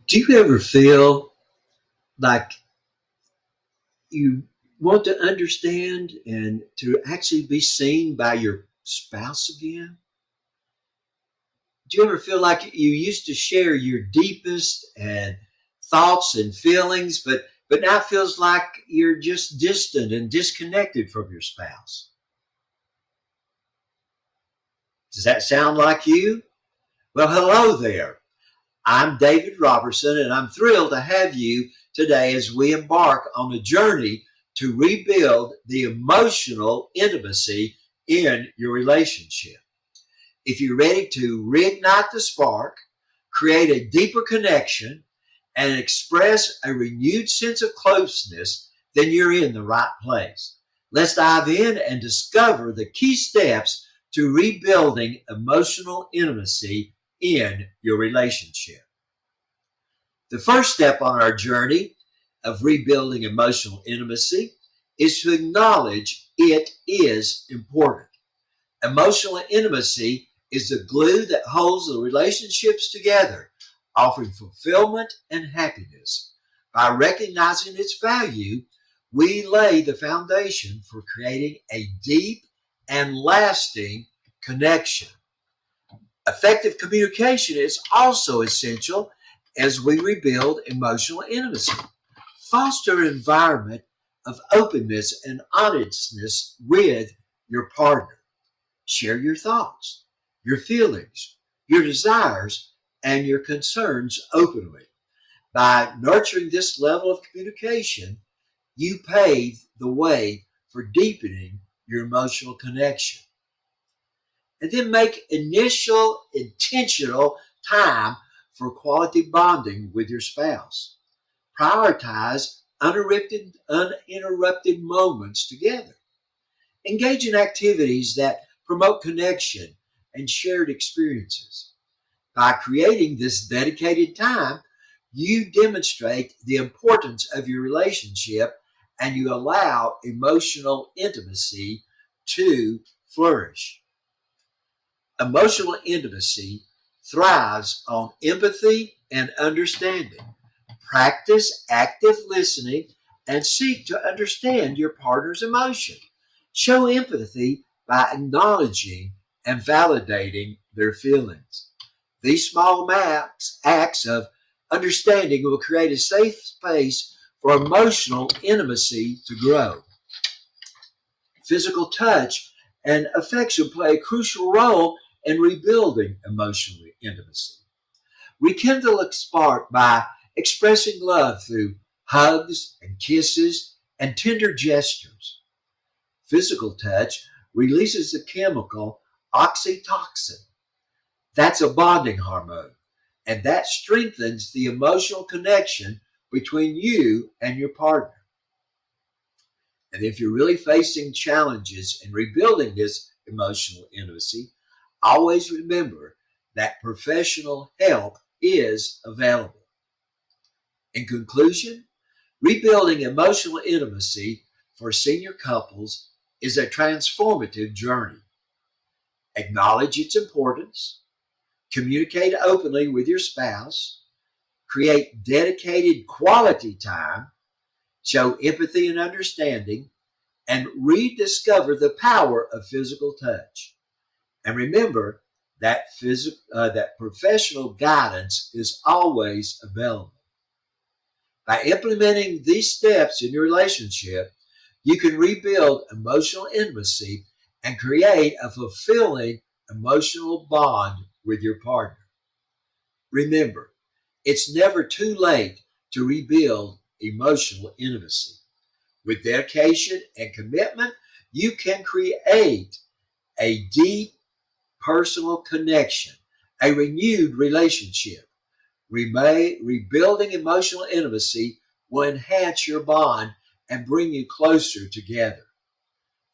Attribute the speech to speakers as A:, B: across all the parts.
A: Do you ever feel like you want to understand and to actually be seen by your spouse again? Do you ever feel like you used to share your deepest and thoughts and feelings, but now it feels like you're just distant and disconnected from your spouse? Does that sound like you? Well, hello there. I'm David Robertson, and I'm thrilled to have you today as we embark on a journey to rebuild the emotional intimacy in your relationship. If you're ready to reignite the spark, create a deeper connection, and express a renewed sense of closeness, then you're in the right place. Let's dive in and discover the key steps to rebuilding emotional intimacy in your relationship. The first step on our journey of rebuilding emotional intimacy is to acknowledge it is important. Emotional intimacy is the glue that holds the relationships together, offering fulfillment and happiness. By recognizing its value, we lay the foundation for creating a deep and lasting connection. Effective communication is also essential as we rebuild emotional intimacy. Foster an environment of openness and honestness with your partner. Share your thoughts, your feelings, your desires, and your concerns openly. By nurturing this level of communication, you pave the way for deepening your emotional connection. And then make initial intentional time for quality bonding with your spouse. Prioritize uninterrupted moments together. Engage in activities that promote connection and shared experiences. By creating this dedicated time, you demonstrate the importance of your relationship and you allow emotional intimacy to flourish. Emotional intimacy thrives on empathy and understanding. Practice active listening and seek to understand your partner's emotion. Show empathy by acknowledging and validating their feelings. These small acts of understanding will create a safe space for emotional intimacy to grow. Physical touch and affection play a crucial role in rebuilding emotional intimacy. Rekindle a spark by expressing love through hugs and kisses and tender gestures. Physical touch releases the chemical oxytocin. That's a bonding hormone, and that strengthens the emotional connection between you and your partner. And if you're really facing challenges in rebuilding this emotional intimacy, always remember that professional help is available. In conclusion, rebuilding emotional intimacy for senior couples is a transformative journey. Acknowledge its importance, communicate openly with your spouse, create dedicated quality time, show empathy and understanding, and rediscover the power of physical touch. And remember that that professional guidance is always available. By implementing these steps in your relationship, you can rebuild emotional intimacy and create a fulfilling emotional bond with your partner. Remember, it's never too late to rebuild emotional intimacy. With dedication and commitment, you can create a deep personal connection, a renewed relationship. Rebuilding emotional intimacy will enhance your bond and bring you closer together.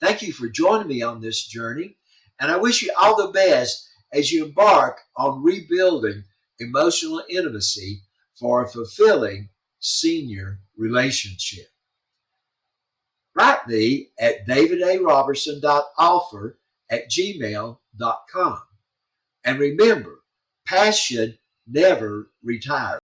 A: Thank you for joining me on this journey, and I wish you all the best as you embark on rebuilding emotional intimacy for a fulfilling senior relationship. Write me at davidarobertson.offer@gmail.com. And remember, passion never retires.